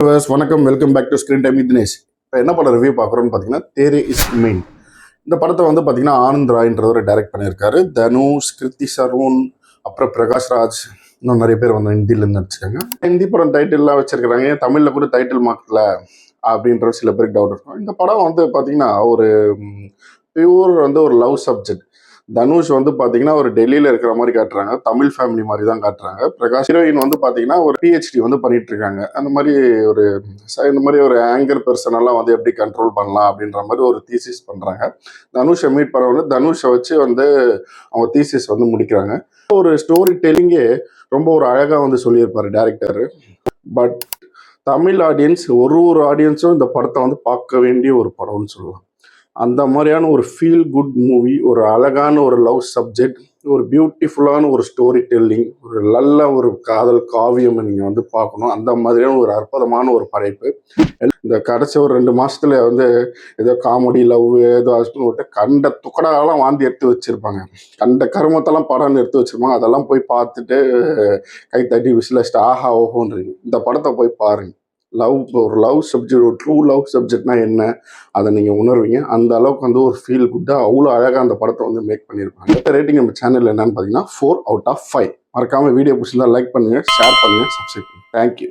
Viewers வணக்கம், welcome back to screen time with Dinesh. இப்போ என்ன படம் ரிவ்யூ பார்க்குறோம்னு பார்த்தீங்கன்னா தேரே இஸ் மெயின். இந்த படத்தை வந்து பார்த்தீங்கன்னா ஆனந்த் ராய்ன்றவர் டைரக்ட் பண்ணியிருக்காரு. தனுஷ், கிருத்தி சரோன், அப்புறம் பிரகாஷ் ராஜ், இன்னும் நிறைய பேர் வந்து ஹிந்தியில் நடிச்சிருக்காங்க. ஹிந்தி படம் டைட்டில்லாம் வச்சிருக்கிறாங்க, ஏன் தமிழில் கூட டைட்டில் மாற்றல அப்படின்ற சில பேருக்கு டவுட் இருக்கும். இந்த படம் வந்து பார்த்தீங்கன்னா ஒரு பியூர் வந்து ஒரு லவ் சப்ஜெக்ட். தனுஷ் வந்து பார்த்தீங்கன்னா ஒரு டெல்லியில் இருக்கிற மாதிரி காட்டுறாங்க, தமிழ் ஃபேமிலி மாதிரி தான் காட்டுறாங்க. பிரகாஷ் ஹீரோயின் வந்து பார்த்தீங்கன்னா ஒரு பிஹெச்டி வந்து பண்ணிட்டு இருக்காங்க. அந்த மாதிரி ஒரு இந்த மாதிரி ஒரு ஆங்கர் பர்சனெல்லாம் வந்து எப்படி கண்ட்ரோல் பண்ணலாம் அப்படின்ற மாதிரி ஒரு தீசிஸ் பண்ணுறாங்க. தனுஷை மீட் பண்ண வந்து தனுஷை வச்சு வந்து அவங்க தீசிஸ் வந்து முடிக்கிறாங்க. ஒரு ஸ்டோரி டெல்லிங்கே ரொம்ப ஒரு அழகாக வந்து சொல்லியிருப்பார் டேரக்டர். பட் தமிழ் ஆடியன்ஸ் ஒரு ஆடியன்ஸும் இந்த படத்தை வந்து பார்க்க வேண்டிய ஒரு படம்னு சொல்லலாம். அந்த மாதிரியான ஒரு ஃபீல் குட் மூவி, ஒரு அழகான ஒரு லவ் சப்ஜெக்ட், ஒரு பியூட்டிஃபுல்லான ஒரு ஸ்டோரி டெல்லிங், ஒரு நல்ல ஒரு காதல் காவியம் நீங்கள் வந்து பார்க்கணும். அந்த மாதிரியான ஒரு அற்புதமான ஒரு படைப்பு. இந்த கடைசி ஒரு 2 மாதத்துல வந்து ஏதோ காமெடி லவ் ஏதோ விட்டு கண்ட துக்கடாலாம் வாந்தி எடுத்து வச்சுருப்பாங்க, கண்ட கருமத்தெல்லாம் படம்னு எடுத்து வச்சுருப்பாங்க. அதெல்லாம் போய் பார்த்துட்டு கை தட்டி விசிலஸ்ட் ஆஹா ஓஹோன்றீங்க. இந்த படத்தை போய் பாருங்கள். ஒரு லவ் சப்ஜெக்ட், ஒரு ட்ரூ லவ் சப்ஜெக்ட்னா என்ன அதை நீங்கள் உணர்வீங்க. அந்த அளவுக்கு வந்து ஒரு ஃபீல் குட்டாக அவ்வளோ அழகாக அந்த படத்தை வந்து மேக் பண்ணியிருப்பாங்க. ரேட்டிங் நம்ம சேனல் என்னன்னு பார்த்தீங்கன்னா 4 out of 5. மறக்காமல் வீடியோ பிடிச்சிருந்தா லைக் பண்ணுங்கள், ஷேர் பண்ணுங்கள், சப்ஸ்கிரைப் பண்ணுங்கள். தேங்க்யூ.